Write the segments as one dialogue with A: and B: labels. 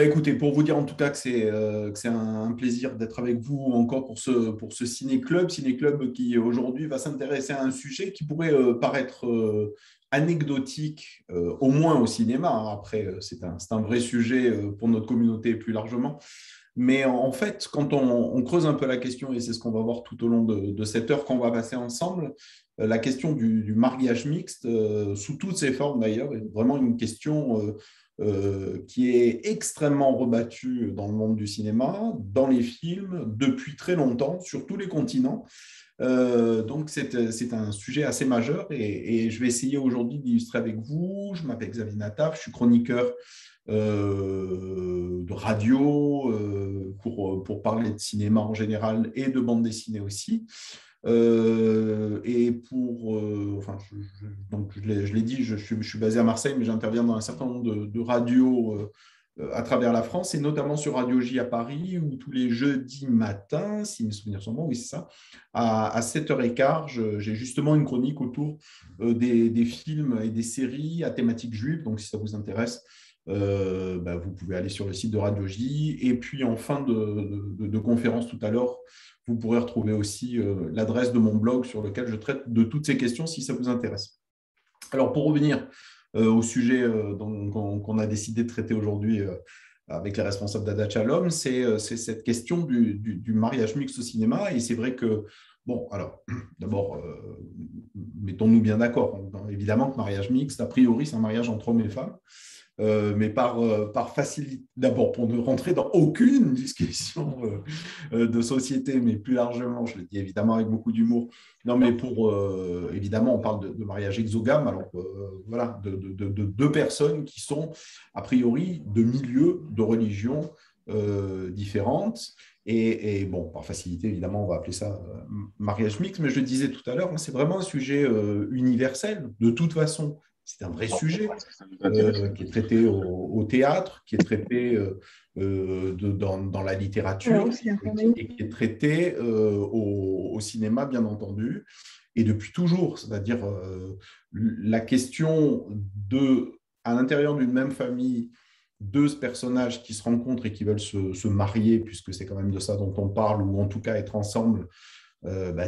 A: Écoutez, pour vous dire en tout cas que c'est un plaisir d'être avec vous encore pour ce ciné-club. Ciné-club qui aujourd'hui va s'intéresser à un sujet qui pourrait paraître anecdotique, au moins au cinéma, hein. Après, c'est un vrai sujet pour notre communauté plus largement. Mais en fait, quand on creuse un peu la question, et c'est ce qu'on va voir tout au long de cette heure qu'on va passer ensemble, la question du mariage mixte, sous toutes ses formes d'ailleurs, est vraiment une question qui est extrêmement rebattue dans le monde du cinéma, dans les films, depuis très longtemps, sur tous les continents. Donc, c'est un sujet assez majeur et je vais essayer aujourd'hui d'illustrer avec vous. Je m'appelle Xavier Nataf, je suis chroniqueur de radio pour parler de cinéma en général et de bande dessinée aussi. Enfin, donc je l'ai dit, je suis basé à Marseille, mais j'interviens dans un certain nombre de radios à travers la France, et notamment sur Radio J à Paris, où tous les jeudis matins, si mes souvenirs sont bons, oui, c'est ça, à 7h15, j'ai justement une chronique autour des films et des séries à thématique juive. Donc, si ça vous intéresse, vous pouvez aller sur le site de Radio J. Et puis, en fin de conférence tout à l'heure, vous pourrez retrouver aussi l'adresse de mon blog sur lequel je traite de toutes ces questions si ça vous intéresse. Alors, pour revenir au sujet qu'on a décidé de traiter aujourd'hui avec les responsables d'Adach Shalom, c'est cette question du mariage mixte au cinéma. Et c'est vrai que, bon, alors, d'abord, mettons-nous bien d'accord. Évidemment que mariage mixte, a priori, c'est un mariage entre hommes et femmes. Mais par facilité, d'abord pour ne rentrer dans aucune discussion de société, mais plus largement, je le dis évidemment avec beaucoup d'humour, non, mais évidemment, on parle de mariage exogame, alors voilà, de deux personnes qui sont a priori de milieux, de religions différentes. Et bon, par facilité, évidemment, on va appeler ça mariage mixte, mais je le disais tout à l'heure, hein, c'est vraiment un sujet universel, de toute façon. C'est un vrai sujet qui est traité au théâtre, qui est traité dans la littérature et qui est traité au cinéma, bien entendu, et depuis toujours. C'est-à-dire la question à l'intérieur d'une même famille, deux personnages qui se rencontrent et qui veulent se marier, puisque c'est quand même de ça dont on parle, ou en tout cas être ensemble.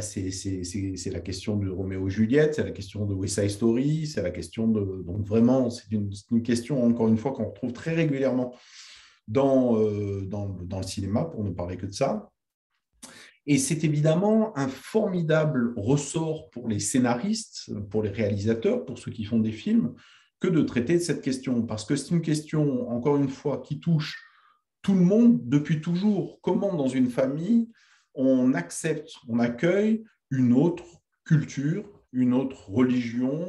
A: C'est la question de Roméo et Juliette, c'est la question de West Side Story, c'est la question de… Donc vraiment, c'est une question, encore une fois, qu'on retrouve très régulièrement dans le cinéma, pour ne parler que de ça. Et c'est évidemment un formidable ressort pour les scénaristes, pour les réalisateurs, pour ceux qui font des films, que de traiter de cette question. Parce que c'est une question, encore une fois, qui touche tout le monde depuis toujours. Comment, dans une famille, on accepte, on accueille une autre culture, une autre religion,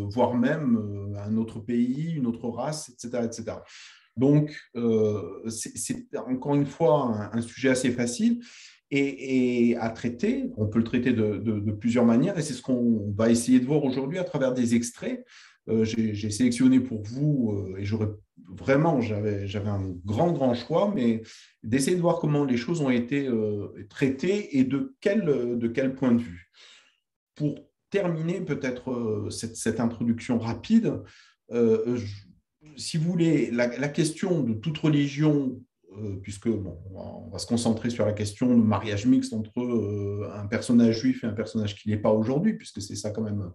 A: voire même un autre pays, une autre race, etc. etc. Donc, c'est encore une fois un sujet assez facile et à traiter. On peut le traiter de plusieurs manières, et c'est ce qu'on va essayer de voir aujourd'hui à travers des extraits. J'ai sélectionné pour vous, et j'avais un grand choix, mais d'essayer de voir comment les choses ont été traitées et de quel point de vue. Pour terminer peut-être cette introduction rapide, si vous voulez, la question de toute religion, puisque bon, on va se concentrer sur la question de mariage mixte entre un personnage juif et un personnage qui n'est pas aujourd'hui, puisque c'est ça quand même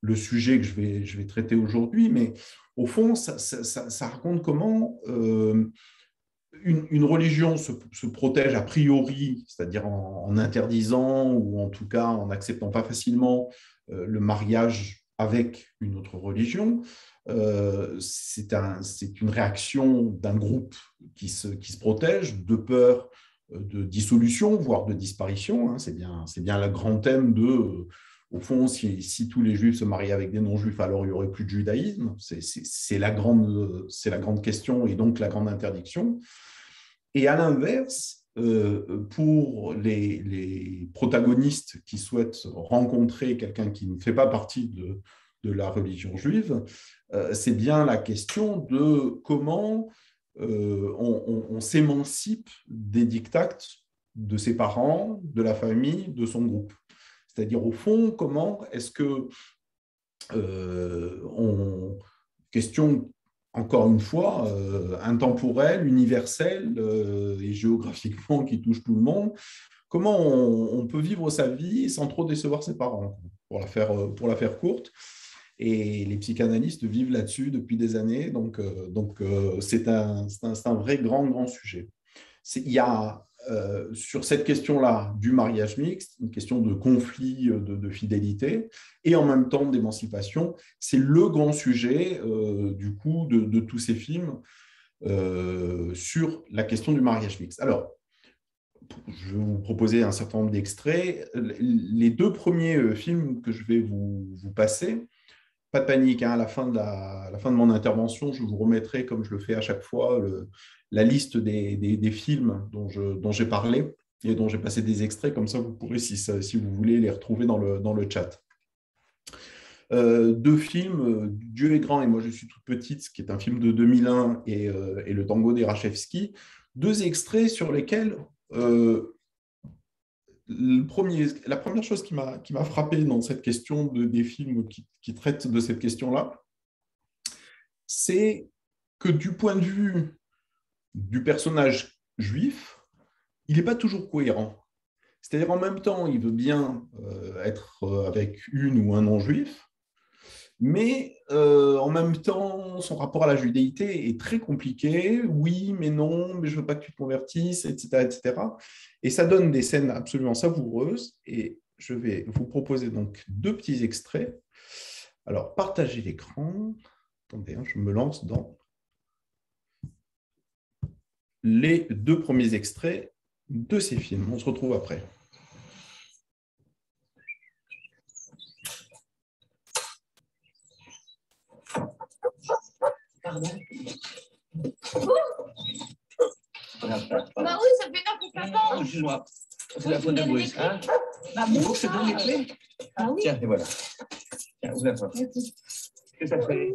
A: le sujet que je vais traiter aujourd'hui, mais au fond, ça raconte comment une religion se protège a priori, c'est-à-dire en interdisant ou en tout cas en n'acceptant pas facilement le mariage avec une autre religion. C'est une réaction d'un groupe qui se protège de peur de dissolution, voire de disparition, hein. C'est bien le grand thème de… Au fond, si tous les juifs se mariaient avec des non-juifs, alors il n'y aurait plus de judaïsme. C'est la grande question et donc la grande interdiction. Et à l'inverse, pour les protagonistes qui souhaitent rencontrer quelqu'un qui ne fait pas partie de la religion juive, c'est bien la question de comment on s'émancipe des dictats de ses parents, de la famille, de son groupe. C'est-à-dire, au fond, comment est-ce que question encore une fois, intemporel, universel et géographiquement qui touche tout le monde. Comment on peut vivre sa vie sans trop décevoir ses parents, pour la faire courte. Et les psychanalystes vivent là-dessus depuis des années, c'est un vrai grand sujet. Il y a sur cette question-là du mariage mixte, une question de conflit, de fidélité, et en même temps d'émancipation. C'est le grand sujet, du coup, de tous ces films sur la question du mariage mixte. Alors, je vais vous proposer un certain nombre d'extraits. Les deux premiers films que je vais vous passer, pas de panique, hein, à la fin de mon intervention, je vous remettrai, comme je le fais à chaque fois, la liste des films dont j'ai parlé et dont j'ai passé des extraits. Comme ça, vous pourrez, si vous voulez, les retrouver dans le chat. Deux films, Dieu est grand et moi je suis toute petite, qui est un film de 2001, et Le Tango d'Erachevski. Deux extraits sur lesquels la première chose qui m'a frappé dans cette question des films qui traitent de cette question-là, c'est que du point de vue du personnage juif, il n'est pas toujours cohérent. C'est-à-dire, en même temps, il veut bien être avec une ou un non-juif, mais en même temps, son rapport à la judéité est très compliqué. Oui, mais non, mais je ne veux pas que tu te convertisses, etc., etc. Et ça donne des scènes absolument savoureuses. Et je vais vous proposer donc deux petits extraits. Alors, partagez l'écran. Attendez, hein, je me lance dans les deux premiers extraits de ces films. On se retrouve après.
B: Pardon.
C: Bah oui, ça fait un coup de temps.
B: Excuse-moi, c'est la faute de Bruce. Hein,
C: Bah
B: il
C: bon,
B: faut que je te donne les clés.
C: Ah oui.
B: Tiens, et voilà. Tiens, ouvre la porte. Qu'est-ce que ça fait?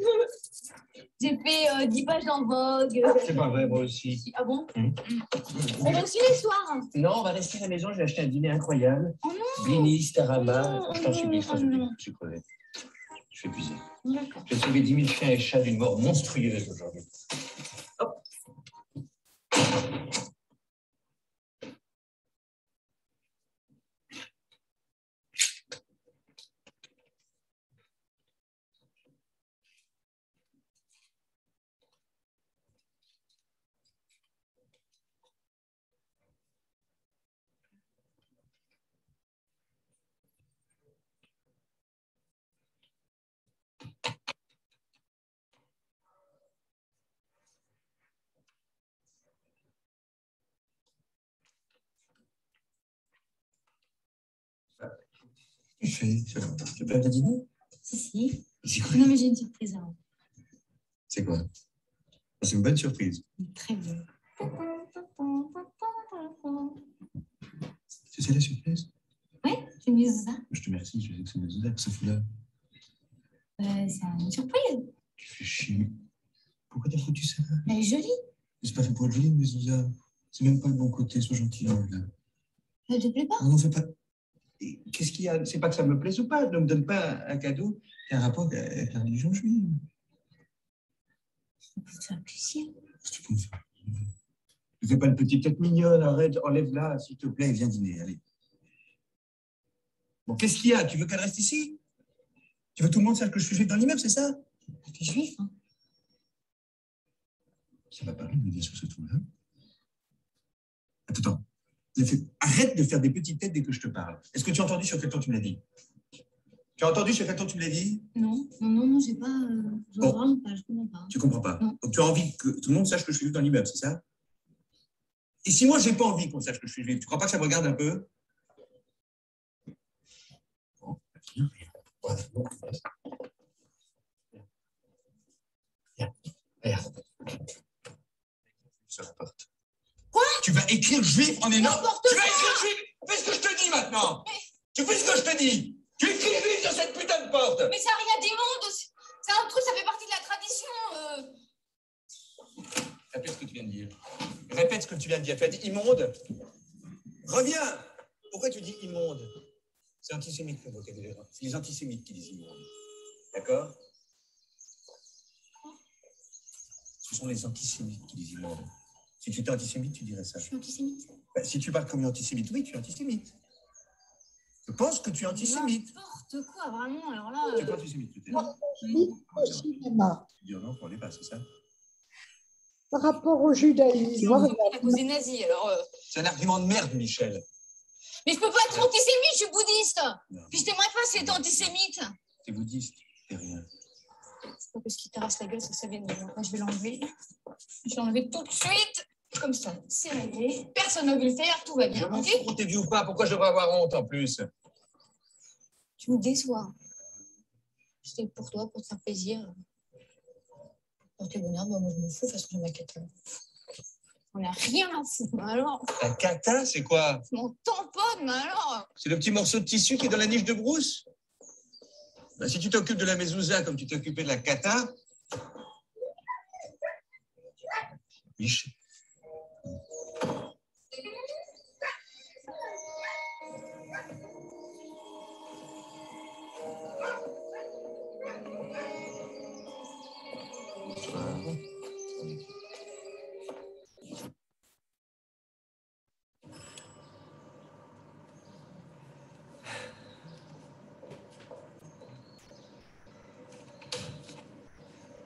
C: J'ai fait 10 pages en Vogue.
B: C'est pas vrai, moi aussi.
C: Ah bon?
B: On
C: va aussi les soirs.
B: Non, on va rester à la maison, j'ai acheté un dîner incroyable.
C: Oh non.
B: Blini, Starama,
C: Oh
B: je t'en supplie,
C: non.
B: je suis crevé. Je suis épuisé.
C: D'accord.
B: J'ai sauvé 10 000 chiens et chats d'une mort monstrueuse aujourd'hui. Hop. Tu fais, tu peux pas dîner?
C: Si.
B: C'est quoi?
C: Non, mais j'ai une surprise avant.
B: C'est quoi? C'est une bonne surprise.
C: Très bien.
B: C'est la surprise?
C: Ouais, c'est mieux ça.
B: Je te remercie, je sais que c'est Mezouza, que ce fout-là.
C: C'est une surprise.
B: Tu fais chier. Pourquoi t'as foutu ça?
C: Elle est jolie.
B: C'est pas fait pour être joli, Mezouza. C'est même pas le bon côté, sois gentil. Là.
C: Elle te plaît pas?
B: Non, fais pas. Qu'est-ce qu'il y a? C'est pas que ça me plaise ou pas. Ne me donne pas un cadeau qui a un rapport avec la religion juive.
C: Ça peut te faire plaisir.
B: Tu peux me faire. Ne fais pas une petite tête mignonne, arrête, enlève-la, s'il te plaît, et viens dîner, allez. Bon, qu'est-ce qu'il y a? Tu veux qu'elle reste ici? Tu veux que tout le monde sache que je suis juif dans l'immeuble, c'est ça?
C: T'es juif, hein?
B: Ça va parler de me dire sur ce ton-là. Attends. Arrête de faire des petites têtes dès que je te parle. Est-ce que tu as entendu sur quel ton tu me l'as dit? Tu as entendu sur quel ton tu me l'as dit?
C: Non, j'ai pas. Je
B: Bon.
C: vraiment pas, je comprends pas.
B: Tu comprends pas?
C: Non.
B: Donc tu as envie que tout le monde sache que je suis juif dans l'immeuble, c'est ça? Et si moi, j'ai pas envie qu'on sache que je suis juif, tu crois pas que ça me regarde un peu? Bon, viens. Voilà. Viens. Regarde. Sur la porte.
C: Quoi?
B: Tu vas écrire juif en énorme.
C: N'importe
B: Tu vas
C: quoi.
B: écrire juif. Fais ce que je te dis maintenant. Tu fais ce que je te dis. Tu écris juif sur cette putain de porte.
C: Mais ça n'a rien d'immonde. C'est un truc, ça fait partie de la tradition.
B: Répète ce que tu viens de dire. Répète ce que tu viens de dire. Tu as dit immonde. Reviens. Pourquoi tu dis immonde? C'est antisémite le vocabulaire. C'est les antisémites qui disent immonde. D'accord? Ce sont les antisémites qui disent immonde. Si tu étais antisémite, tu dirais ça.
C: Je suis antisémite.
B: Ben, si tu parles comme une antisémite, oui, tu es antisémite. Je pense que tu es antisémite.
C: N'importe quoi, vraiment, alors là...
B: Tu n'es pas antisémite, peut-être.
D: Au cinéma,
B: Tu dis non, on n'est pas, c'est ça?
D: par rapport au judaïsme,
C: à cause des nazis, alors...
B: C'est un argument de merde, Michel.
C: Mais je peux pas être antisémite, je suis bouddhiste.
B: Non.
C: Puis je t'aimerais pas si t'étais antisémite.
B: T'es bouddhiste, t'es rien.
C: C'est pas parce qu'il t'arrache la gueule, ça vient de moi. Je vais l'enlever. Je vais l'enlever tout de suite. Comme ça, c'est réglé. Personne n'a vu le faire, tout va
B: Je
C: bien,
B: m'en
C: ok?
B: fous, t'es vieux ou pas, pourquoi je devrais avoir honte en plus?
C: Tu me déçois. C'était pour toi, pour te faire plaisir. Pour tes bonheurs, bah, moi je m'en fous, de toute façon, je m'inquiète. On n'a rien à foutre, mais alors.
B: Un catin, c'est quoi?
C: Je m'en tamponne, mais alors.
B: C'est le petit morceau de tissu qui est dans la niche de brousse? Ben, si tu t'occupes de la mezouza comme tu t'es occupé de la cata... Michel.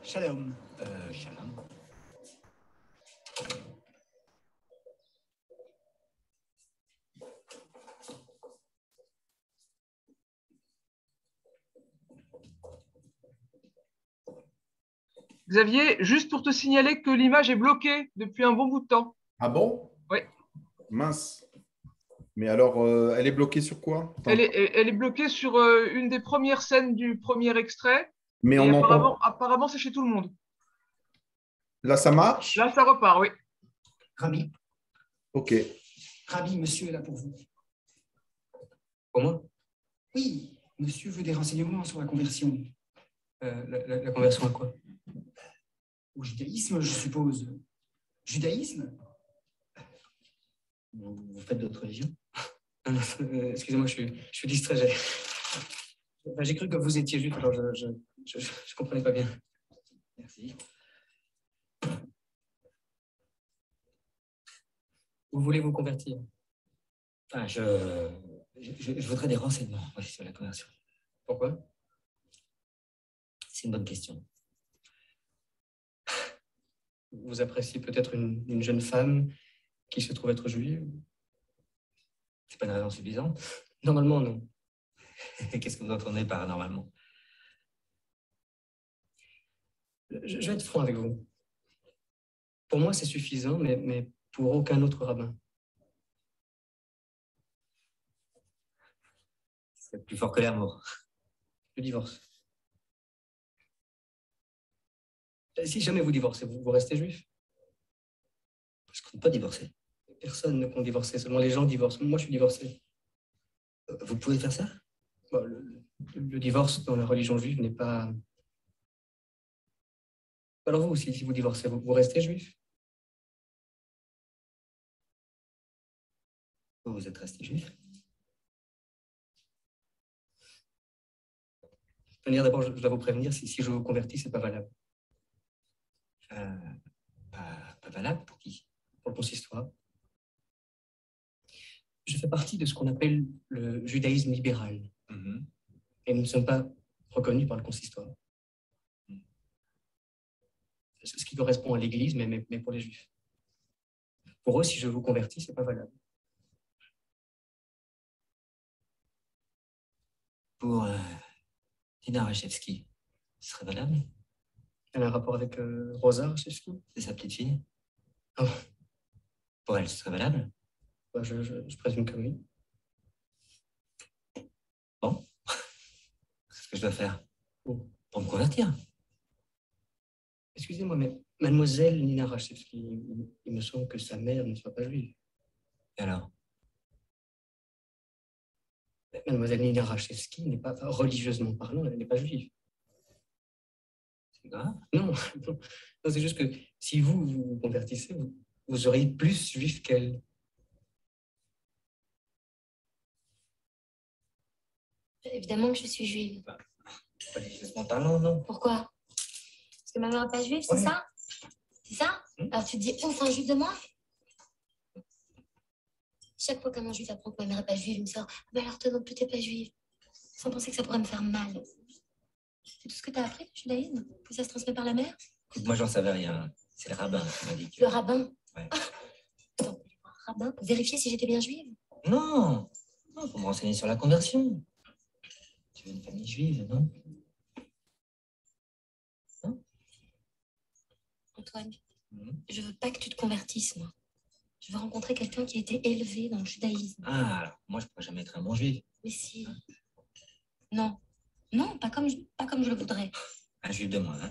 E: Shalom.
B: Shalom.
F: Xavier, juste pour te signaler que l'image est bloquée depuis un bon bout de temps.
A: Ah bon?
F: Oui.
A: Mince. Mais alors, elle est bloquée sur quoi? Attends.
F: Elle est bloquée sur une des premières scènes du premier extrait.
A: Mais
F: Et
A: on entend.
F: apparemment, c'est chez tout le monde.
A: Là, ça marche?
F: Là, ça repart, oui.
E: Rabbi,
A: Ok.
E: Rabbi, monsieur est là pour vous.
B: Pour moi?
E: Oui, monsieur veut des renseignements sur la conversion.
B: La conversion à quoi?
E: Au judaïsme, je suppose. Judaïsme?
B: Vous faites d'autres religions? Excusez-moi, je suis distrait. J'ai cru que vous étiez juif, alors je comprenais pas bien.
E: Merci.
B: Vous voulez vous convertir? Enfin, je voudrais des renseignements sur la conversion. Pourquoi? C'est une bonne question. Vous appréciez peut-être une jeune femme qui se trouve être juive? C'est pas une raison suffisante? Normalement, non. Qu'est-ce que vous entendez par normalement? Je vais être franc avec vous. Pour moi, c'est suffisant, mais pour aucun autre rabbin. C'est plus fort que l'amour. Le divorce. Si jamais vous divorcez, vous restez juif? Je ne compte pas divorcer. Personne ne compte divorcer, seulement les gens divorcent. Moi, je suis divorcé. Vous pouvez faire ça? Bon, le divorce dans la religion juive n'est pas... Alors vous aussi, si vous divorcez, vous restez juif? Vous êtes resté juif? D'abord, je dois vous prévenir, si je vous convertis, c'est pas valable. Pas valable pour qui? Pour le consistoire. Je fais partie de ce qu'on appelle le judaïsme libéral. Et nous ne sommes pas reconnus par le consistoire. C'est ce qui correspond à l'Église, mais pour les Juifs. Pour eux, si je vous convertis, c'est pas valable. Pour Dina Rachevsky, ce serait valable? Elle a un rapport avec Rosa Rachevsky? C'est sa petite fille? Oh. Pour elle, ce serait valable? Bah, je présume que oui. Bon. Qu'est-ce que je dois faire? Pour me convertir? Excusez-moi, mais mademoiselle Nina Rachevsky, il me semble que sa mère ne soit pas juive. Et alors? Mademoiselle Nina Rachevsky n'est pas, religieusement parlant, elle n'est pas juive. C'est grave? Non, non, c'est juste que si vous vous convertissez, vous seriez plus juif qu'elle.
C: Évidemment que je suis juive.
B: Religieusement parlant, non.
C: Pourquoi? Parce que ma mère n'est pas juive, c'est
B: Ouais.
C: ça? C'est ça? Alors tu te dis, ouf, un juif de moi? Chaque fois qu'un juif apprend que ma mère n'est pas juive, il me sort, mais alors toi non plus, t'es pas juive. Sans penser que ça pourrait me faire mal. C'est tout ce que t'as appris, le judaïsme? Que ça se transmet par la mère?
B: Écoute, moi, j'en savais rien. C'est le rabbin qui m'a dit que...
C: Le rabbin?
B: Ouais.
C: Attends, un rabbin pour vérifier si j'étais bien juive?
B: Non, non, faut me renseigner sur la conversion. Tu veux une famille juive, non?
C: Antoine, je veux pas que tu te convertisses, moi. Je veux rencontrer quelqu'un qui a été élevé dans le judaïsme.
B: Ah, alors, moi, je pourrais jamais être un bon juif.
C: Mais si. Non. Non, pas comme je le voudrais.
B: Un juif de moi, hein?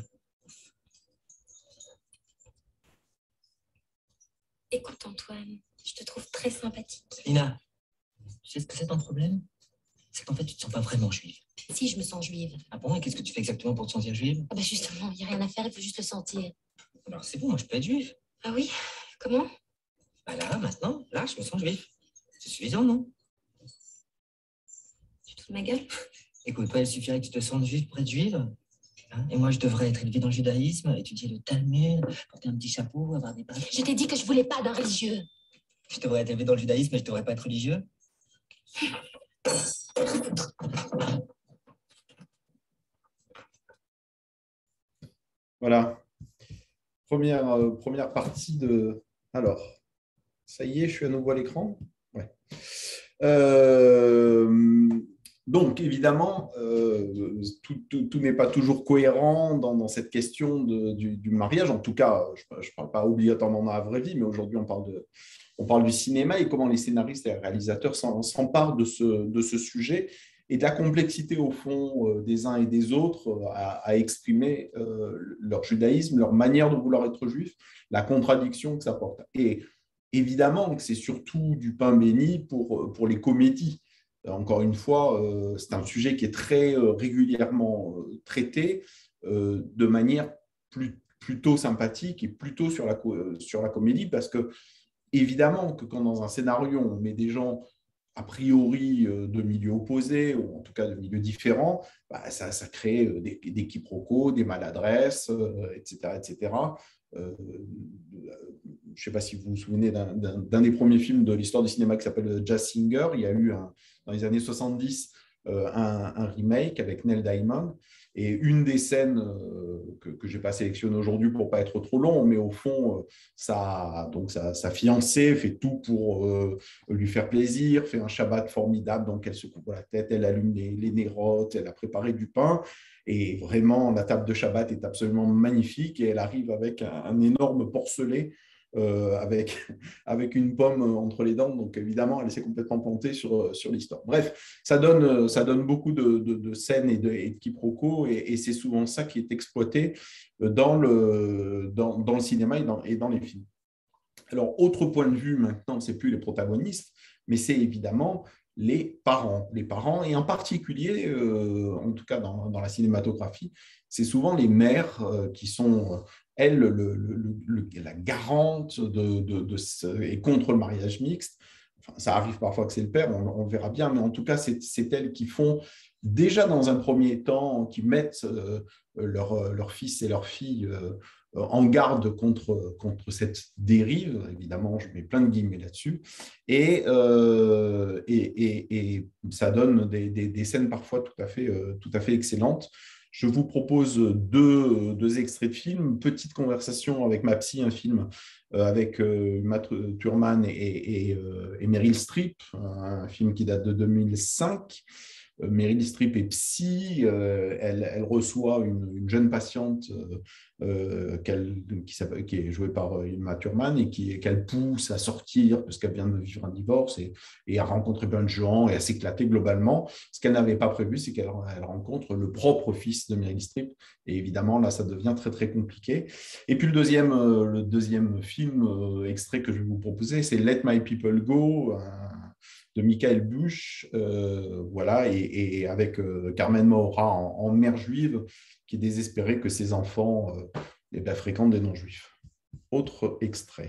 C: Écoute, Antoine, je te trouve très sympathique.
B: Lina, tu sais ce que c'est ton problème? C'est qu'en fait, tu te sens pas vraiment juive.
C: Si, je me sens juive.
B: Ah bon? Et qu'est-ce que tu fais exactement pour te sentir juive?
C: Ah bah justement, il n'y a rien à faire, il faut juste le sentir.
B: Alors, c'est bon, moi, je peux être juif.
C: Ah oui? Comment?
B: Bah là, maintenant, là, je me sens juif. C'est suffisant, non?
C: Tu te fous de ma gueule?
B: Écoute, toi, il suffirait que tu te sentes juive pour être juive. Hein? Et moi, je devrais être élevée dans le judaïsme, étudier le Talmud, porter un petit chapeau, avoir des bagues.
C: Je t'ai dit que je voulais pas d'un religieux.
B: Je devrais être élevée dans le judaïsme, mais je devrais pas être religieux.
A: Voilà. Première partie de... Alors, ça y est, je suis à nouveau à l'écran. Ouais. Donc, évidemment, tout n'est pas toujours cohérent dans cette question du mariage. En tout cas, je ne parle pas obligatoirement dans la vraie vie, mais aujourd'hui, on parle du cinéma et comment les scénaristes et les réalisateurs s'emparent de ce sujet et de la complexité, au fond, des uns et des autres à exprimer leur judaïsme, leur manière de vouloir être juif, la contradiction que ça porte. Et évidemment que c'est surtout du pain béni pour les comédies. Encore une fois, c'est un sujet qui est très régulièrement traité de manière plutôt sympathique et plutôt sur la comédie, parce que évidemment que quand dans un scénario, on met des gens a priori de milieux opposés, ou en tout cas de milieux différents, bah, ça crée des quiproquos, des maladresses, etc. etc. Je ne sais pas si vous vous souvenez d'un des premiers films de l'histoire du cinéma qui s'appelle Jazz Singer. Il y a eu, dans les années 70, un remake avec Neil Diamond. Et une des scènes que je n'ai pas sélectionnées aujourd'hui pour ne pas être trop long, mais au fond, sa fiancée fait tout pour lui faire plaisir, fait un Shabbat formidable, donc elle se coupe la tête, elle allume les nérotes, elle a préparé du pain. Et vraiment, la table de Shabbat est absolument magnifique et elle arrive avec un énorme porcelet avec une pomme entre les dents. Donc, évidemment, elle s'est complètement plantée sur l'histoire. Bref, ça donne beaucoup de scènes et de quiproquos et c'est souvent ça qui est exploité dans le cinéma et dans les films. Alors, autre point de vue maintenant, ce n'est plus les protagonistes, mais c'est évidemment les parents. Les parents, et en particulier, en tout cas dans la cinématographie, c'est souvent les mères qui sont, elles, la garante et contre le mariage mixte. Enfin, ça arrive parfois que c'est le père, on verra bien, mais en tout cas, c'est elles qui font, déjà dans un premier temps, qui mettent leurs fils et leurs filles en garde contre cette dérive. Évidemment, je mets plein de guillemets là-dessus. Et ça donne des scènes parfois tout à fait excellentes. Je vous propose deux extraits de films. Petite conversation avec ma psy, un film avec Matt Thurman et Meryl Streep, un film qui date de 2005. Meryl Streep est psy, elle reçoit une jeune patiente qui est jouée par Uma Thurman et qu'elle pousse à sortir parce qu'elle vient de vivre un divorce et à rencontrer plein de gens et à s'éclater globalement. Ce qu'elle n'avait pas prévu, c'est qu'elle rencontre le propre fils de Meryl Streep et évidemment, là, ça devient très, très compliqué. Et puis le deuxième film extrait que je vais vous proposer, c'est Let My People Go, de Michael Bush, voilà, et avec Carmen Maura en mère juive, qui est désespérée que ses enfants fréquentent des non-juifs. Autre extrait.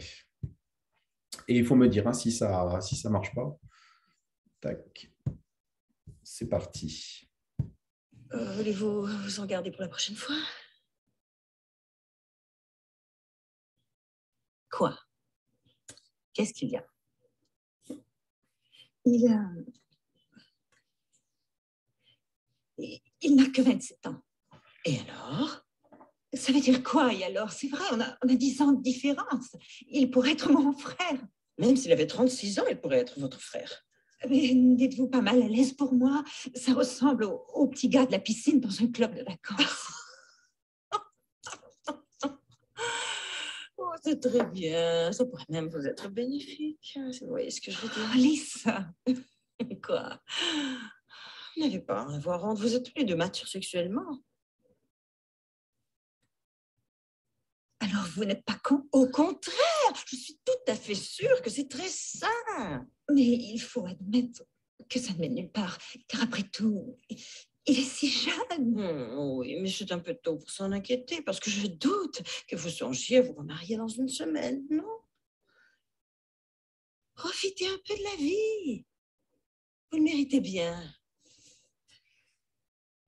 A: Et il faut me dire si ça marche pas. Tac. C'est parti.
C: Voulez-vous vous en garder pour la prochaine fois?
G: Quoi? Qu'est-ce qu'il y a?
C: Il n'a que 27 ans.
G: Et alors?
C: Ça veut dire quoi, et alors? C'est vrai, on a 10 ans de différence. Il pourrait être mon frère.
G: Même s'il avait 36 ans, il pourrait être votre frère.
C: Mais n'êtes-vous pas mal à l'aise pour moi? Ça ressemble au petit gars de la piscine dans un club de vacances.
G: Oh, c'est très bien. Ça pourrait même vous être bénéfique, si vous voyez ce que je veux dire.
C: Lisa.
G: Quoi? Vous n'avez pas à en avoir honte. Vous êtes tous les deux matures sexuellement.
C: Alors, vous n'êtes pas con?
G: Au contraire, je suis tout à fait sûre que c'est très sain.
C: Mais il faut admettre que ça ne mène nulle part. Car après tout, il est si jeune.
G: Oui, mais c'est un peu tôt pour s'en inquiéter, parce que je doute que vous songiez à vous remarier dans une semaine, non? Profitez un peu de la vie. Vous le méritez bien.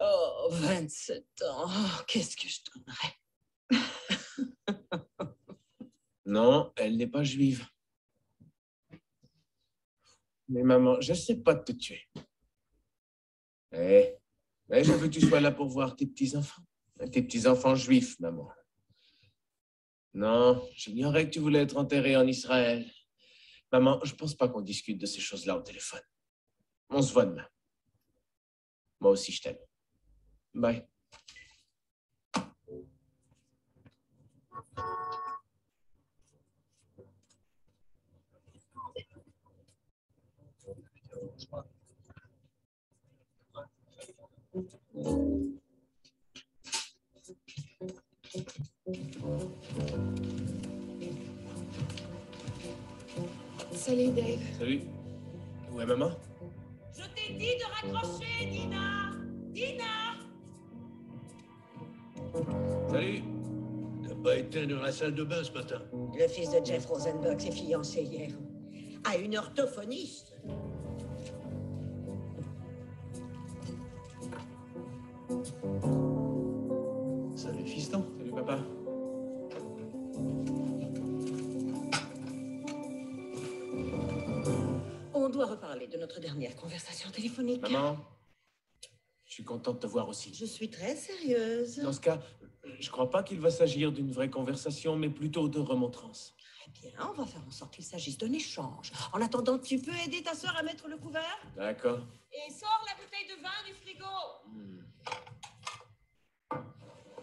G: Oh, 27 ans. Oh, qu'est-ce que je donnerais?
H: Non, elle n'est pas juive. Mais maman, je ne sais pas te tuer. Mais je veux que tu sois là pour voir tes petits-enfants. Tes petits-enfants juifs, maman. Non, j'ignorais que tu voulais être enterré en Israël. Maman, je ne pense pas qu'on discute de ces choses-là au téléphone. On se voit demain. Moi aussi, je t'aime. Bye.
C: Salut, Dave.
H: Salut. Où est maman?
G: Je t'ai dit de raccrocher, Dina! Dina!
H: Salut.
I: T'as pas été dans la salle de bain ce matin?
G: Le fils de Jeff Rosenberg s'est fiancé hier. À une orthophoniste.
H: Salut, fiston. Salut, papa.
G: On doit reparler de notre dernière conversation téléphonique.
H: Maman, je suis contente de te voir aussi.
G: Je suis très sérieuse.
H: Dans ce cas, je crois pas qu'il va s'agir d'une vraie conversation, mais plutôt de remontrance.
G: Très bien, on va faire en sorte qu'il s'agisse d'un échange. En attendant, tu peux aider ta sœur à mettre le couvert?
H: D'accord.
G: Et sors la bouteille de vin du frigo.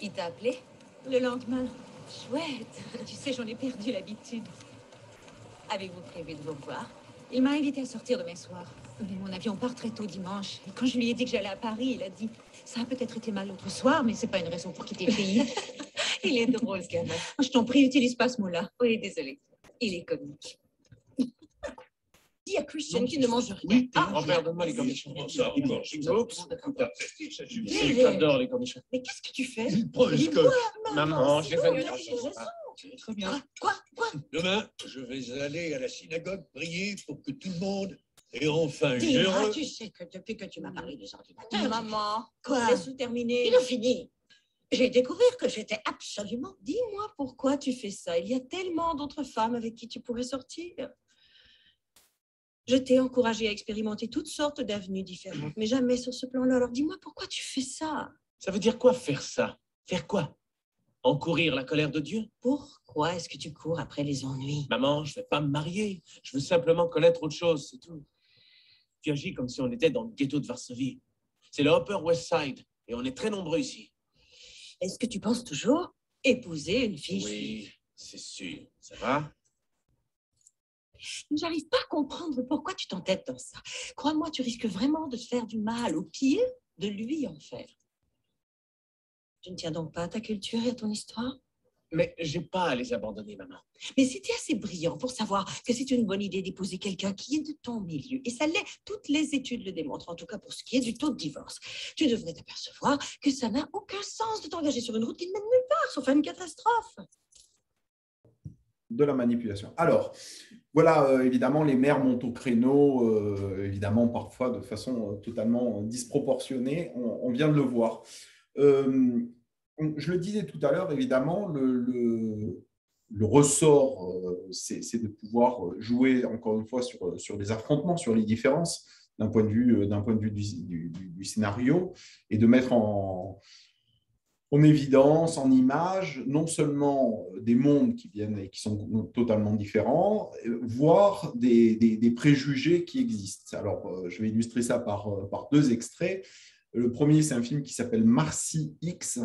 C: Il t'a appelé? Le lendemain. Chouette. Tu sais, j'en ai perdu l'habitude. Avez-vous prévu de vous revoir? Il m'a invité à sortir demain soir. Mais mon avion part très tôt dimanche. Et quand je lui ai dit que j'allais à Paris, il a dit « Ça a peut-être été mal l'autre soir, mais c'est pas une raison pour quitter le pays. » Il est drôle, ce gamin. Je t'en prie, utilise pas ce mot-là. Oui, désolé. Il est comique.
G: Dis à Christian qu'il ne mange rien.
H: Oui, grand-père, donne-moi les cornichons.
I: Ça, on mange.
H: Oups.
I: Ça suffit.
H: J'adore les cornichons.
G: Mais qu'est-ce que tu fais?
I: Il prend le scotch.
H: Maman, j'ai
G: J'ai
H: fait...
I: Très bien.
G: Quoi?
I: Demain, je vais aller à la synagogue prier pour que tout le monde ait enfin une
G: Dina,
I: heure.
G: tu sais que depuis que tu m'as parlé des ordinateurs...
C: Maman.
G: Quoi? Laisse-nous terminer. Il a fini. J'ai découvert que j'étais absolument... Dis-moi pourquoi tu fais ça. Il y a tellement d'autres femmes avec qui tu pourrais sortir. Je t'ai encouragé à expérimenter toutes sortes d'avenues différentes, mais jamais sur ce plan-là. Alors dis-moi pourquoi tu fais ça.
H: Ça veut dire quoi, faire ça? Faire quoi? Encourir la colère de Dieu?
G: Pourquoi est-ce que tu cours après les ennuis?
H: Maman, je ne vais pas me marier. Je veux simplement connaître autre chose, c'est tout. Tu agis comme si on était dans le ghetto de Varsovie. C'est le Upper West Side, et on est très nombreux ici.
G: Est-ce que tu penses toujours épouser une fille?
H: Oui, c'est sûr. Ça va?
G: J'arrive pas à comprendre pourquoi tu t'entêtes dans ça. Crois-moi, tu risques vraiment de te faire du mal, au pire, de lui en faire. Tu ne tiens donc pas à ta culture et à ton histoire?
H: Mais j'ai pas à les abandonner, maman.
G: Mais si tu es assez brillant pour savoir que c'est une bonne idée d'épouser quelqu'un qui est de ton milieu, et ça l'est, toutes les études le démontrent, en tout cas pour ce qui est du taux de divorce, tu devrais t'apercevoir que ça n'a aucun sens de t'engager sur une route qui ne mène nulle part, sauf à une catastrophe.
A: De la manipulation. Alors, voilà, évidemment, les mères montent au créneau, évidemment, parfois de façon totalement disproportionnée. On vient de le voir. Je le disais tout à l'heure, évidemment, le ressort, c'est de pouvoir jouer, encore une fois, sur les affrontements, sur les différences d'un point de vue du scénario, et de mettre en évidence, en image, non seulement des mondes qui viennent et qui sont totalement différents, voire des préjugés qui existent. Alors, je vais illustrer ça par deux extraits. Le premier, c'est un film qui s'appelle Marcy X,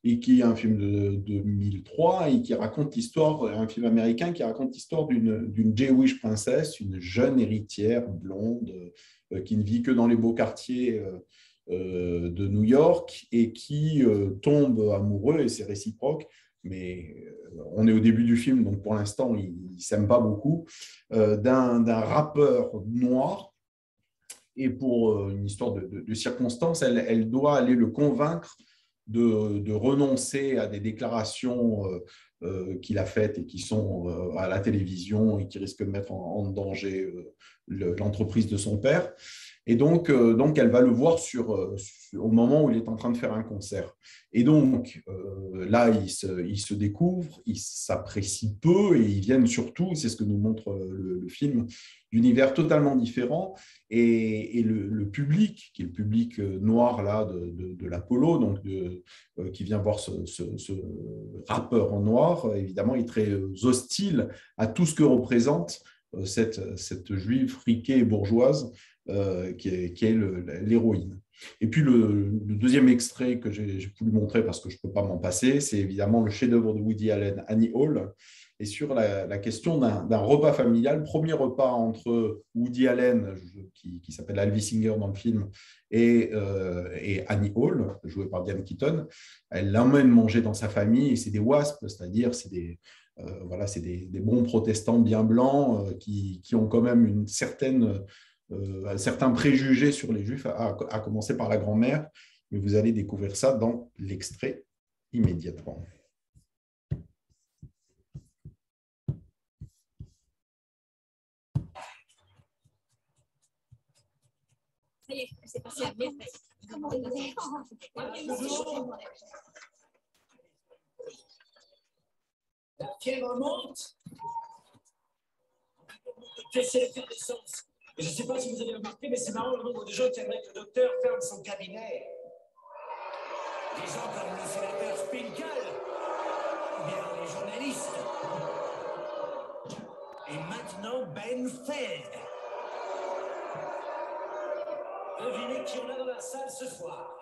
A: et qui est un film de 2003, et qui raconte l'histoire, un film américain qui raconte l'histoire d'une Jewish princesse, une jeune héritière blonde qui ne vit que dans les beaux quartiers de New York, et qui tombe amoureux, et c'est réciproque, mais on est au début du film, donc pour l'instant, ils ne s'aiment pas beaucoup, d'un rappeur noir. Et pour une histoire de circonstances, elle doit aller le convaincre de renoncer à des déclarations qu'il a faites et qui sont à la télévision et qui risquent de mettre en danger l'entreprise de son père. Et donc, elle va le voir au moment où il est en train de faire un concert. Et donc, là, ils se découvrent, ils s'apprécient peu, et ils viennent surtout, c'est ce que nous montre le film, d'univers totalement différents. Et le public, qui est le public noir là, de l'Apollo, donc qui vient voir ce rappeur en noir, évidemment, il est très hostile à tout ce que représente cette juive friquée et bourgeoise qui est l'héroïne. Et puis le deuxième extrait que j'ai voulu montrer, parce que je ne peux pas m'en passer, c'est évidemment le chef-d'œuvre de Woody Allen, Annie Hall, et sur la question d'un repas familial, premier repas entre Woody Allen, qui s'appelle Alvy Singer dans le film, et Annie Hall, jouée par Diane Keaton. Elle l'emmène manger dans sa famille, et c'est des WASP, c'est-à-dire c'est des bons protestants bien blancs qui ont quand même un certain préjugé sur les Juifs, à commencer par la grand-mère, mais vous allez découvrir ça dans l'extrait immédiatement.
C: Ça y est, c'est passé à merveille. Comment on est?
I: La fièvre monte. C'est l'effervescence. Et je ne sais pas si vous avez remarqué, mais c'est marrant le nombre de gens qui aimeraient que le docteur ferme son cabinet. Des gens comme le sénateur Spinkel, ou bien les journalistes. Et maintenant Ben Feld. Devinez qui on a dans la salle ce soir.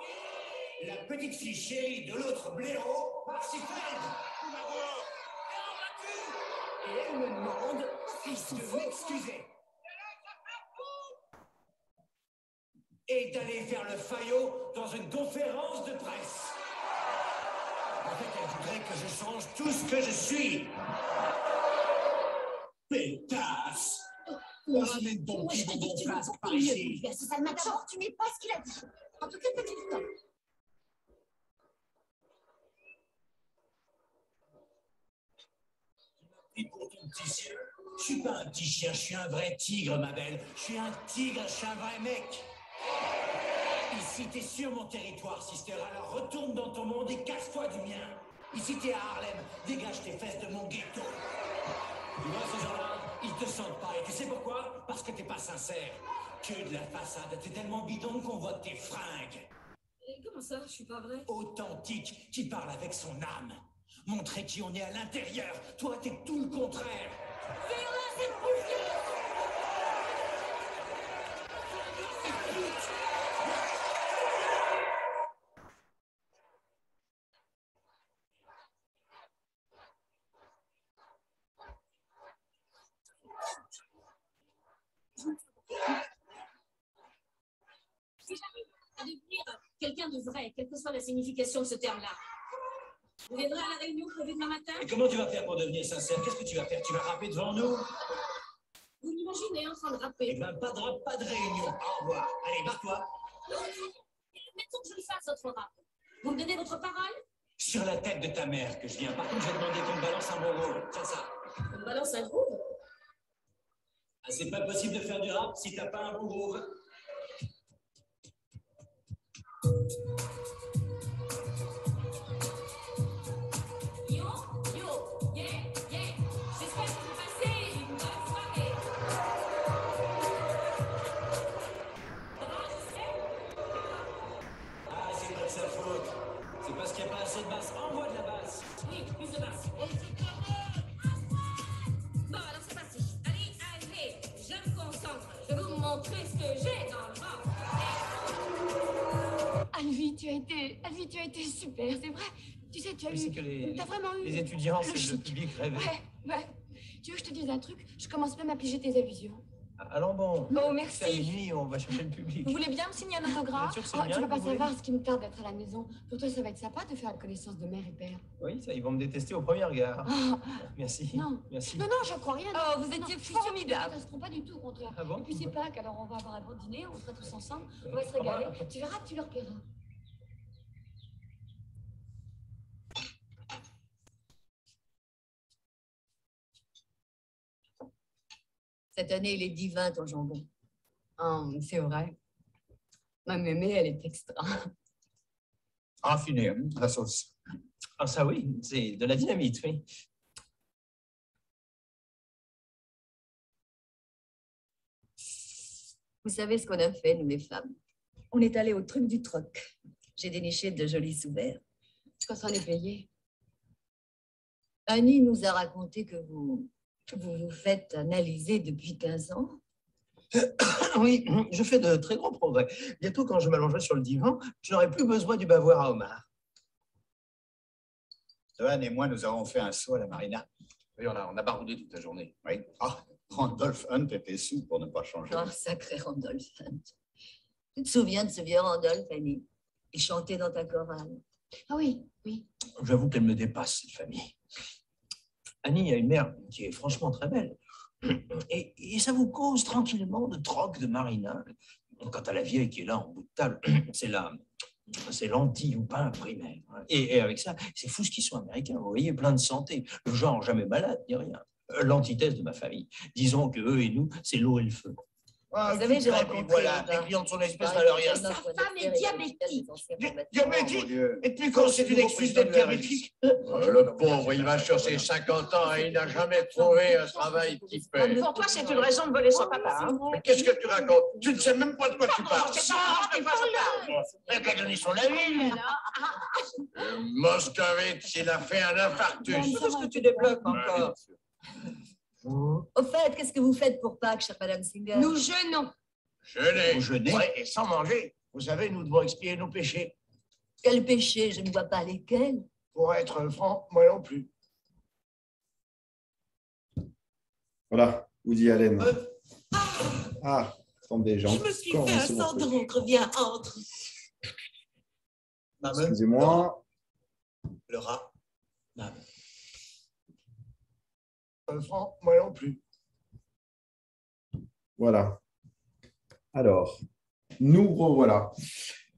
I: La petite fille chérie de l'autre blaireau, Marcy Feld. Et elle me demande de m'excuser. Et d'aller faire le faillot dans une conférence de presse. En fait, elle voudrait que je change tout ce que je suis. Pétasse! Ramène ton petit bonbon flasque par ici.
C: C'est ça, d'abord, tu n'es pas ce qu'il a dit. En tout cas, pas du temps.
I: Et pour ton petit chien, je suis pas un petit chien, je suis un vrai tigre, ma belle. Je suis un tigre, je suis un vrai mec. Ici, t'es sur mon territoire, sister, alors retourne dans ton monde et casse-toi du mien. Ici, t'es à Harlem, dégage tes fesses de mon ghetto. Tu vois, ces gens-là, ils te sentent pas. Et tu sais pourquoi? Parce que t'es pas sincère. Que de la façade, t'es tellement bidon qu'on voit tes fringues.
C: Et comment ça? Je suis pas vrai.
I: Authentique, qui parle avec son âme. Montrer qui on est à l'intérieur. Toi, t'es tout le contraire.
C: Fais-la, cette bouche. Si j'arrive à devenir quelqu'un de vrai, quelle que soit la signification de ce terme-là, vous viendrez à la réunion prévue demain matin?
I: Et comment tu vas faire pour devenir sincère? Qu'est-ce que tu vas faire? Tu vas rapper devant nous?
C: Vous m'imaginez en train de rapper?
I: Eh ben, pas de rap, pas de réunion. Au revoir. Allez, barre-toi.
C: Mettons que je le fasse, votre rap. Vous me donnez votre parole?
I: Sur la tête de ta mère que je viens. Par contre, je vais demander qu'on me balance un bon rôle. Tiens ça.
C: On me balance un groove?
I: Ah, c'est pas possible de faire du rap si t'as pas un bon groove.
C: Yo, yo, yeah, yeah.
J: montrer ce que j'ai dans le ventre.
K: Alvi, tu as été super, c'est vrai. Tu sais, tu as vraiment eu...
I: Les étudiants, c'est le
K: chic.
I: public rêvé.
K: Ouais. Tu veux que je te dise un truc? Je commence même à piger tes allusions.
I: Allons bon.
K: Oh, merci.
I: C'est à minuit, on va chercher le public.
K: Vous voulez bien me signer un autographe?
I: Bien sûr, c'est
K: Oh,
I: bien
K: tu vas
I: que
K: pas
I: vous voulez.
K: savoir ce qui me tarde d'être à la maison. Pour toi, ça va être sympa de faire la connaissance de mère et père.
I: Oui, ça, ils vont me détester au premier regard.
K: Oh.
I: Merci.
K: Non.
I: Merci.
K: Non, je crois rien.
G: Oh, vous
K: Non,
G: étiez
K: je suis sûre qu'ils
G: formidable.
K: ne détesteront pas du tout, au contraire.
I: Ah bon?
K: Et puis c'est Pâques, alors on va avoir un bon dîner, on sera tous ensemble, on va se régaler. Tu verras, tu leur plairas.
G: Cette année, il est divin, ton jambon.
K: Oh, c'est vrai. Ma mémé, elle est extra.
I: Raffiné, la sauce. Ah, ça oui, c'est de la dynamite, oui.
G: Vous savez ce qu'on a fait, nous les femmes? On est allé au truc du troc. J'ai déniché de jolis sous-verts.
K: Quand on est payé.
G: Annie nous a raconté que vous vous faites analyser depuis 15 ans.
I: Oui, je fais de très grands progrès. Bientôt, quand je m'allongerai sur le divan, je n'aurai plus besoin du bavoir à homard.
L: Johan et moi, nous avons fait un saut à la marina.
H: Oui, on a baroudé toute la journée.
L: Oui. Ah, Randolph Hunt était sous pour ne pas changer.
G: Oh, sacré Randolph Hunt. Tu te souviens de ce vieux Randolph, Annie? Il chantait dans ta chorale.
K: Ah oui.
I: J'avoue qu'elle me dépasse, cette famille. Annie a une mère qui est franchement très belle. Et ça vous cause tranquillement de troc, de marina. Quant à la vieille qui est là en bout de table, c'est lentilles ou pain primaire. Et avec ça, c'est fou ce qu'ils sont américains. Vous voyez, plein de santé. Le genre jamais malade, ni rien. L'antithèse de ma famille. Disons que eux et nous, c'est l'eau et le feu.
G: Vous savez, j'ai rencontré...
I: Voilà, les clients de son espèce valent rien.
G: Sa
J: femme est diabétique.
I: Diabétique? Et puis quand c'est une excuse d'être diabétique?
H: Le pauvre, il va sur ses 50 ans et il n'a jamais trouvé un travail qui paie.
J: Pour toi, c'est une raison de voler son papa. Hein?
H: Mais qu'est-ce que tu racontes? Tu ne sais même pas de quoi tu parles.
I: Elle a donné son avis.
H: Moscovitch, il a fait un infarctus.
J: Qu'est-ce que tu développes encore?
G: Au fait, qu'est-ce que vous faites pour Pâques, chère Madame Singer?
K: Nous jeûnons.
H: Jeûner.
I: Jeûner? Ouais, et sans manger. Vous savez, nous devons expier nos péchés.
G: Quel péché? Je ne vois pas lesquels.
I: Pour être franc, moi non plus.
A: Voilà, Woody Allen. Ah, attendez, j'ai
G: Je me suis fait un sang d'encre. Viens, entre.
A: Excusez-moi.
I: Le rat. Franc, moi non plus.
A: Voilà. Alors, nous revoilà.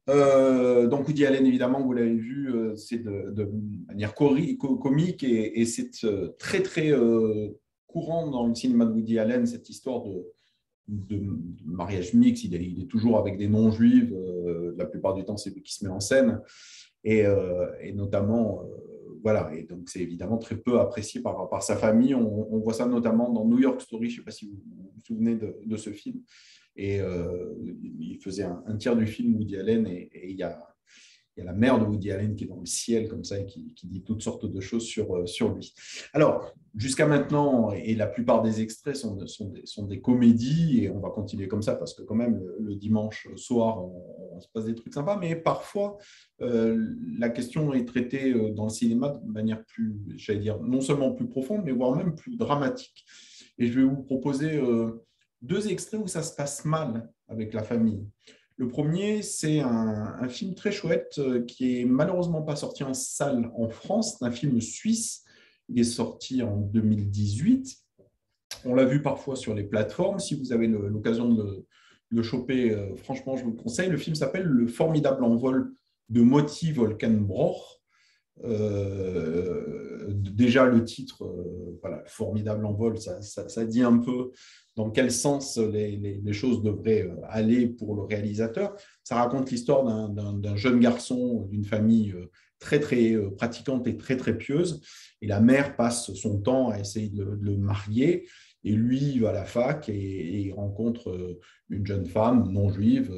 A: Donc, Woody Allen, évidemment, vous l'avez vu, c'est de manière comique et c'est très, très courant dans le cinéma de Woody Allen, cette histoire de mariage mixte. Il est toujours avec des non-juifs. La plupart du temps, c'est lui qui se met en scène. Et notamment, voilà. Et donc, c'est évidemment très peu apprécié par sa famille. On voit ça notamment dans New York Story. Je ne sais pas si vous vous souvenez de ce film. Et il faisait un tiers du film, Woody Allen, et il y a la mère de Woody Allen qui est dans le ciel, comme ça, et qui dit toutes sortes de choses sur lui. Alors, jusqu'à maintenant, et la plupart des extraits sont des comédies, et on va continuer comme ça, parce que quand même, le dimanche soir, on se passe des trucs sympas, mais parfois, la question est traitée dans le cinéma de manière plus, j'allais dire, non seulement plus profonde, mais voire même plus dramatique. Et je vais vous proposer 2 extraits où ça se passe mal avec la famille. Le premier, c'est un film très chouette qui est malheureusement pas sorti en salle en France. C'est un film suisse. Il est sorti en 2018. On l'a vu parfois sur les plateformes. Si vous avez l'occasion de le choper, franchement, je vous le conseille. Le film s'appelle « Le formidable envol de Motti Wolkenbrock ». Déjà, le titre, voilà, « Formidable envol », ça dit un peu dans quel sens les choses devraient aller pour le réalisateur. Ça raconte l'histoire d'un jeune garçon d'une famille très, très pratiquante et très, très pieuse. Et la mère passe son temps à essayer de le marier. Et lui, il va à la fac et il rencontre une jeune femme non juive.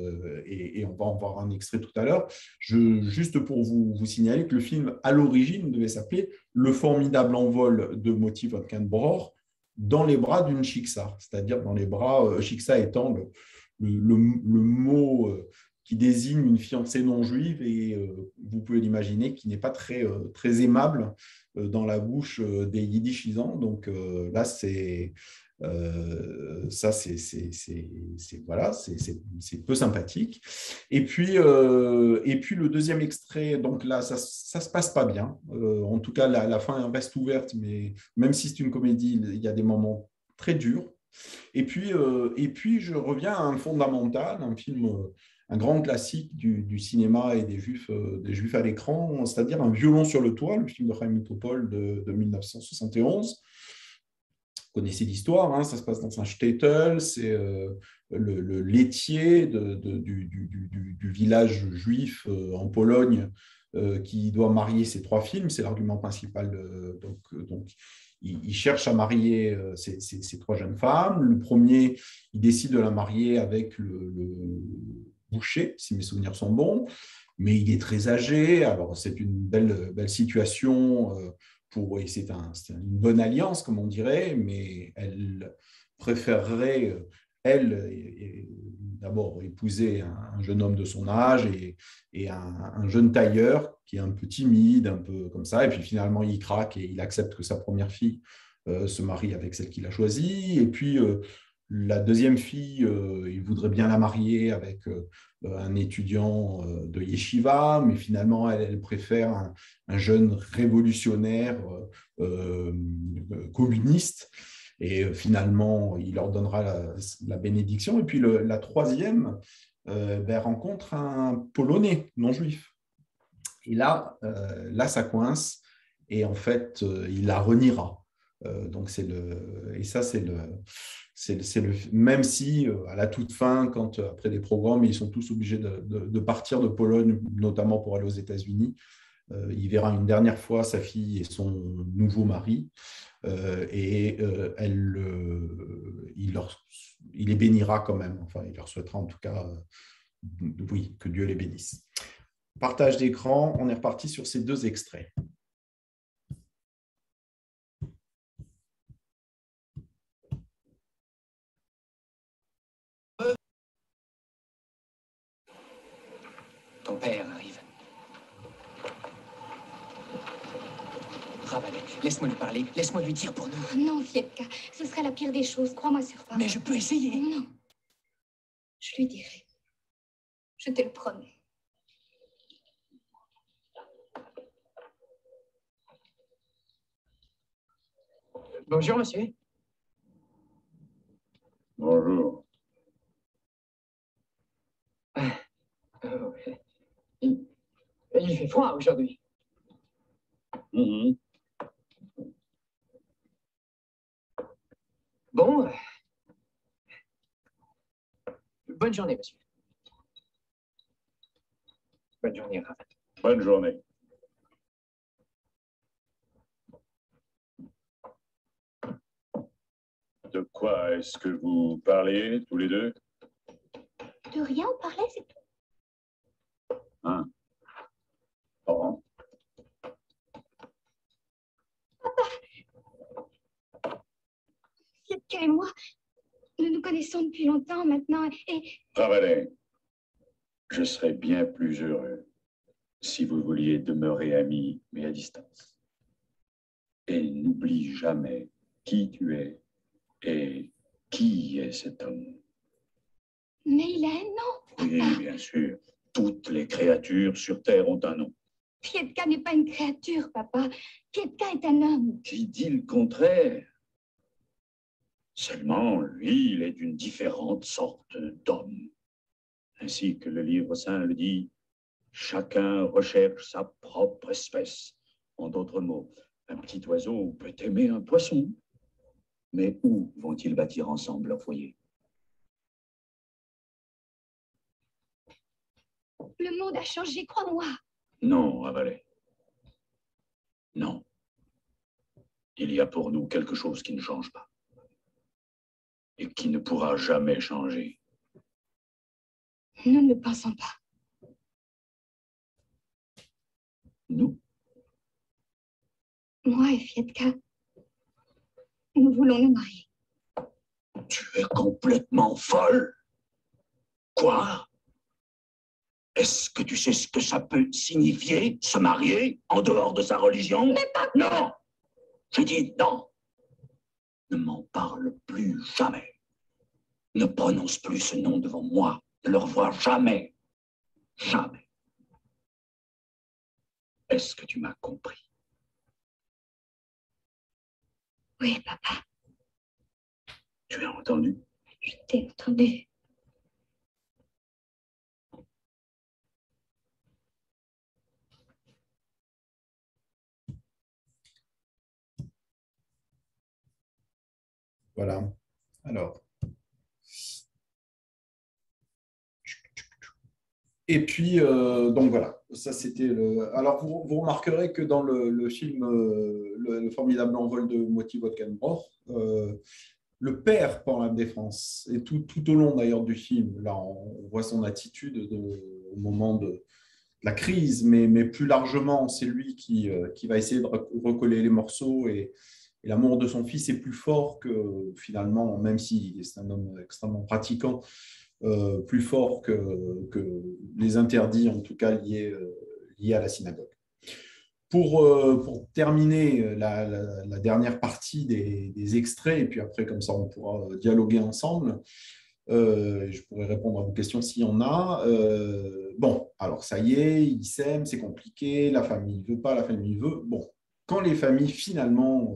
A: Et on va en voir un extrait tout à l'heure. Juste pour vous signaler que le film, à l'origine, devait s'appeler « Le formidable envol de Motti Wolkenbrock » dans les bras d'une Shiksa, c'est-à-dire dans les bras, Shiksa étant le mot qui désigne une fiancée non juive et vous pouvez l'imaginer qui n'est pas très aimable dans la bouche des yiddishisants. Donc là, voilà, c'est peu sympathique. Et puis le deuxième extrait, donc là, ça se passe pas bien. En tout cas, la fin reste ouverte, mais même si c'est une comédie, il y a des moments très durs. Et puis je reviens à un fondamental, un film, un grand classique du cinéma et des Juifs à l'écran, c'est-à-dire Un violon sur le toit, le film de Chaim Topol de 1971. Vous connaissez l'histoire, hein, ça se passe dans un shtetl, c'est le laitier du village juif en Pologne qui doit marier ses 3 filles, c'est l'argument principal. Donc, il cherche à marier ces 3 jeunes femmes. Le premier, il décide de la marier avec le boucher, si mes souvenirs sont bons, mais il est très âgé, alors c'est une belle situation c'est une bonne alliance, comme on dirait, mais elle préférerait, d'abord épouser un jeune homme de son âge et un jeune tailleur qui est un peu timide, un peu comme ça, et puis finalement il craque et il accepte que sa première fille se marie avec celle qu'il a choisie, et puis la deuxième fille, il voudrait bien la marier avec un étudiant de yeshiva, mais finalement, elle préfère un jeune révolutionnaire communiste. Et finalement, il leur donnera la bénédiction. Et puis la troisième rencontre un Polonais non-juif. Et là, ça coince. Et en fait, il la reniera. Donc même si à la toute fin, après des programmes, ils sont tous obligés de partir de Pologne, notamment pour aller aux États-Unis, il verra une dernière fois sa fille et son nouveau mari, il les bénira quand même. Enfin, il leur souhaitera en tout cas, oui, que Dieu les bénisse. Partage d'écran, on est reparti sur ces 2 extraits.
I: Ton père arrive. Ravalais, laisse-moi lui parler, laisse-moi lui dire pour nous.
K: Non, Fietka, ce serait la pire des choses, crois-moi sur parole.
I: Mais je peux essayer.
K: Non. Je lui dirai. Je te le promets.
E: Bonjour, monsieur.
L: Bonjour.
E: Il fait froid aujourd'hui. Bon. Bonne journée, monsieur. Bonne journée, Raval.
L: Bonne journée. De quoi est-ce que vous parlez, tous les deux?
K: De rien, on parlait, c'est tout.
L: Hein? Bon.
K: Fietka et moi, nous nous connaissons depuis longtemps maintenant et...
L: Ravalais, je serais bien plus heureux si vous vouliez demeurer amis, mais à distance. Et n'oublie jamais qui tu es et qui est cet homme.
K: Mais il a un nom.
L: Oui, bien sûr. Toutes les créatures sur Terre ont un nom.
K: Fietka n'est pas une créature, papa. Fietka est un homme.
L: Qui dit le contraire? Seulement, lui, il est d'une différente sorte d'homme. Ainsi que le livre saint le dit, chacun recherche sa propre espèce. En d'autres mots, un petit oiseau peut aimer un poisson. Mais où vont-ils bâtir ensemble leur foyer?
K: Le monde a changé, crois-moi.
L: Non, Ravalais. Non. Il y a pour nous quelque chose qui ne change pas. Et qui ne pourra jamais changer.
K: Nous ne le pensons pas.
L: Nous?
K: Moi et Fietka, nous voulons nous marier.
L: Tu es complètement folle. Quoi? Est-ce que tu sais ce que ça peut signifier, se marier en dehors de sa religion?
G: Mais papa!
L: Non! J'ai dit non! Ne m'en parle plus jamais. Ne prononce plus ce nom devant moi. Ne le revois jamais. Jamais. Est-ce que tu m'as compris?
K: Oui, papa,
L: Tu as entendu?
K: je t'ai entendu.
A: Voilà. Alors. Et puis, donc voilà, ça c'était le. Alors, vous remarquerez que dans le film le formidable envol de Moty Wotkenbrock, le père prend la défense. Et tout au long d'ailleurs du film, là, on voit son attitude au moment de la crise, mais plus largement, c'est lui qui va essayer de recoller les morceaux et l'amour de son fils est plus fort que finalement, même si c'est un homme extrêmement pratiquant, plus fort que les interdits, en tout cas liés à la synagogue. Pour terminer la dernière partie des extraits, et puis après, comme ça, on pourra dialoguer ensemble, je pourrais répondre à vos questions s'il y en a. Bon, alors ça y est, ils s'aiment, c'est compliqué, la famille ne veut pas, la famille veut. Bon, quand les familles finalement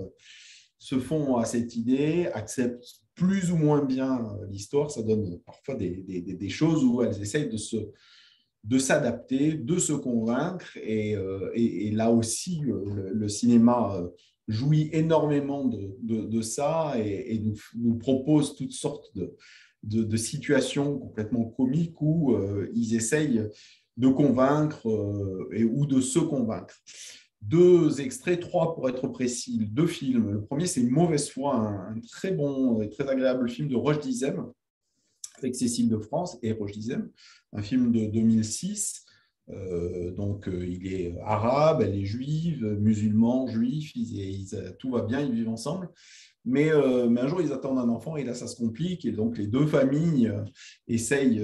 A: se font à cette idée, acceptent plus ou moins bien l'histoire, ça donne parfois des choses où elles essayent de s'adapter, de se convaincre. Et là aussi, le cinéma jouit énormément de ça et nous propose toutes sortes de situations complètement comiques où ils essayent de convaincre ou de se convaincre. 2 extraits, 3 pour être précis, 2 films. Le premier, c'est Une mauvaise foi, un très bon et très agréable film de Roche Dizem, avec Cécile de France et Roche Dizem, un film de 2006. Donc, il est arabe, elle est juive, musulman, juif, tout va bien, ils vivent ensemble. Mais un jour, ils attendent un enfant et là, ça se complique. Et donc, les 2 familles essayent,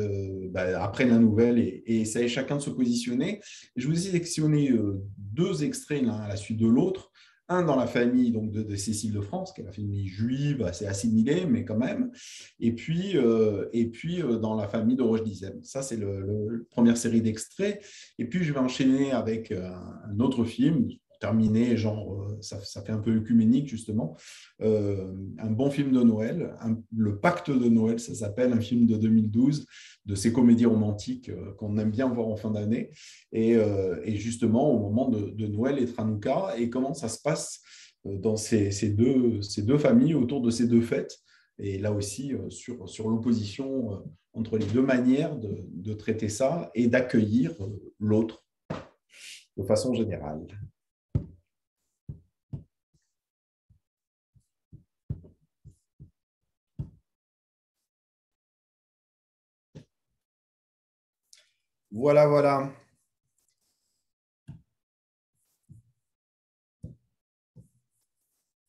A: apprennent la nouvelle et essayent chacun de se positionner. Et je vous ai sélectionné 2 extraits l'un à la suite de l'autre. Un dans la famille donc, de Cécile de France, qui est la famille juive, assez assimilée, mais quand même. Et puis dans la famille de Roche Dizem. Ça, c'est la première série d'extraits. Et puis, je vais enchaîner avec un autre film, terminé, genre, ça fait un peu œcuménique, justement. Un bon film de Noël, Le Pacte de Noël, ça s'appelle, un film de 2012, de ces comédies romantiques qu'on aime bien voir en fin d'année. Et justement, au moment de Noël et Hanouka, et comment ça se passe dans ces deux familles, autour de ces 2 fêtes. Et là aussi, sur l'opposition entre les 2 manières de traiter ça et d'accueillir l'autre de façon générale. Voilà, voilà.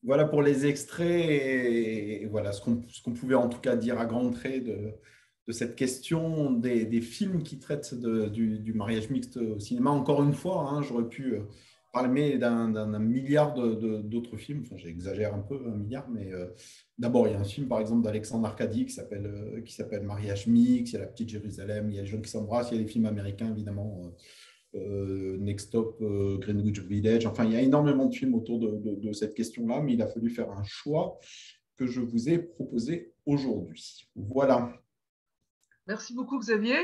A: Voilà pour les extraits et voilà ce qu'on pouvait en tout cas dire à grands traits de cette question des films qui traitent du mariage mixte au cinéma. Encore une fois, hein, j'aurais pu parler d'un milliard d'autres films. Enfin, j'exagère un peu, 1 milliard, mais d'abord, il y a un film, par exemple, d'Alexandre Arcadi qui s'appelle Mariage mixte, il y a La Petite Jérusalem, il y a Les jeunes qui s'embrassent, il y a des films américains, évidemment, Next Stop, Greenwich Village. Enfin, il y a énormément de films autour de cette question-là, mais il a fallu faire un choix que je vous ai proposé aujourd'hui. Voilà.
F: Merci beaucoup, Xavier.